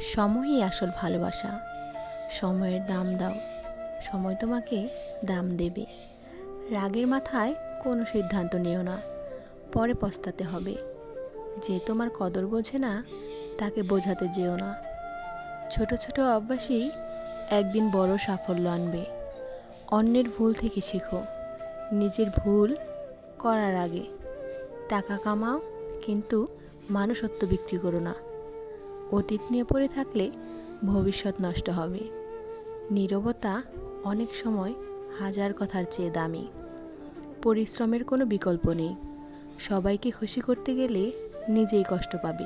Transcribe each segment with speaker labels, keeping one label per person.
Speaker 1: সময়ই আসল ভালোবাসা। সময়ের দাম দাও, সময় তোমাকে দাম দেবে। রাগের মাথায় কোনো সিদ্ধান্ত নিও না, পরে পস্তাতে হবে। যে তোমার কদর বোঝে না তাকে বোঝাতে যেও না। ছোট ছোট অভ্যাসই একদিন বড় সাফল্য আনবে। অন্যের ভুল থেকে শেখো, নিজের ভুল করার আগে। টাকা কামাও, কিন্তু মানুষত্ব বিক্রি করো না। অতীত নিয়ে পড়ে থাকলে ভবিষ্যৎ নষ্ট হবে। নীরবতা অনেক সময় হাজার কথার চেয়ে দামি। পরিশ্রমের কোনো বিকল্প নেই। সবাইকে খুশি করতে গেলে নিজেই কষ্ট পাবে।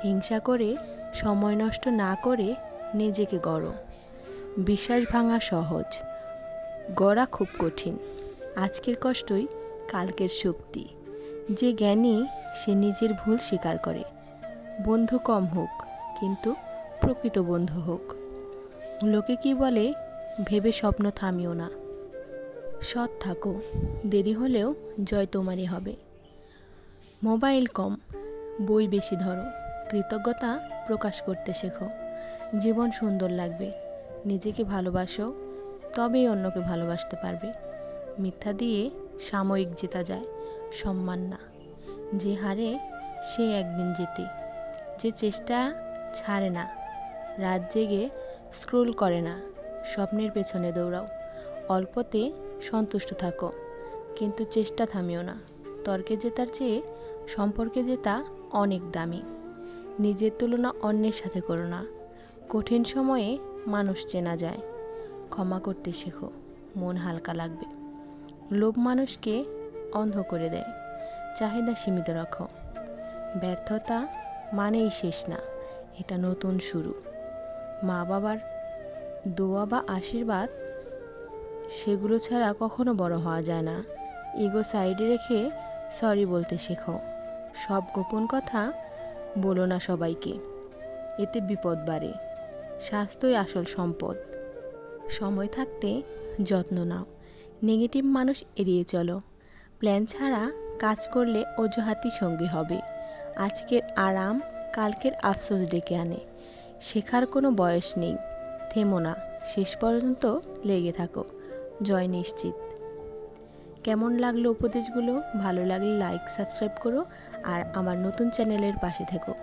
Speaker 1: হিংসা করে সময় নষ্ট না করে নিজেকে গড়ো। বিশ্বাস ভাঙা সহজ, গড়া খুব কঠিন। আজকের কষ্টই কালকের শক্তি। যে জ্ঞানী সে নিজের ভুল স্বীকার করে। বন্ধু কম হোক, কিন্তু প্রকৃত বন্ধু হোক। লোকে কি বলে ভেবে স্বপ্ন থামিও না। সৎ থাকো, দেরি হলেও জয় তোমারই হবে। মোবাইল কম, বই বেশি ধরো। কৃতজ্ঞতা প্রকাশ করতে শেখো। জীবন সুন্দর লাগবে, নিজেকে ভালোবাসো, তবেই অন্যকে ভালোবাসতে পারবে। মিথ্যা দিয়ে সাময়িক জেতা যায়, সম্মান না। যে হারে সে একদিন জেতে। যে চেষ্টা ছাড়ে না, রাত জেগে স্ক্রোল করে না, স্বপ্নের পেছনে দৌড়াও। অল্পতে সন্তুষ্ট থাকো, কিন্তু চেষ্টা থামিও না। তর্কে জেতার চেয়ে সম্পর্কে জেতা অনেক দামি। নিজের তুলনা অন্যের সাথে করো না। কঠিন সময়ে মানুষ চেনা যায়। ক্ষমা করতে শেখো, মন হালকা লাগবে। লোভ মানুষকে অন্ধ করে দেয়। চাহিদা সীমিত রাখো। ব্যর্থতা মানেই শেষ না, এটা নতুন শুরু। মা বাবার দোয়া বা আশীর্বাদ, সেগুলো ছাড়া কখনো বড় হওয়া যায় না। ইগো সাইডে রেখে সরি বলতে শেখো। সব গোপন কথা বলো না সবাইকে, এতে বিপদ বাড়ে। স্বাস্থ্যই আসল সম্পদ। সময় থাকতে যত্ন নাও। নেগেটিভ মানুষ এড়িয়ে চলো। প্ল্যান ছাড়া কাজ করলে অজুহাতি সঙ্গী হবে। আজকের আরাম কালকের আফসোস ডেকে আনে। শেখার কোনো বয়স নেই, থেমো না, শেষ পর্যন্ত লেগে থাকো, জয় নিশ্চিত। কেমন লাগলো উপদেশগুলো? ভালো লাগলে লাইক সাবস্ক্রাইব করো আর আমার নতুন চ্যানেলের পাশে থেকো।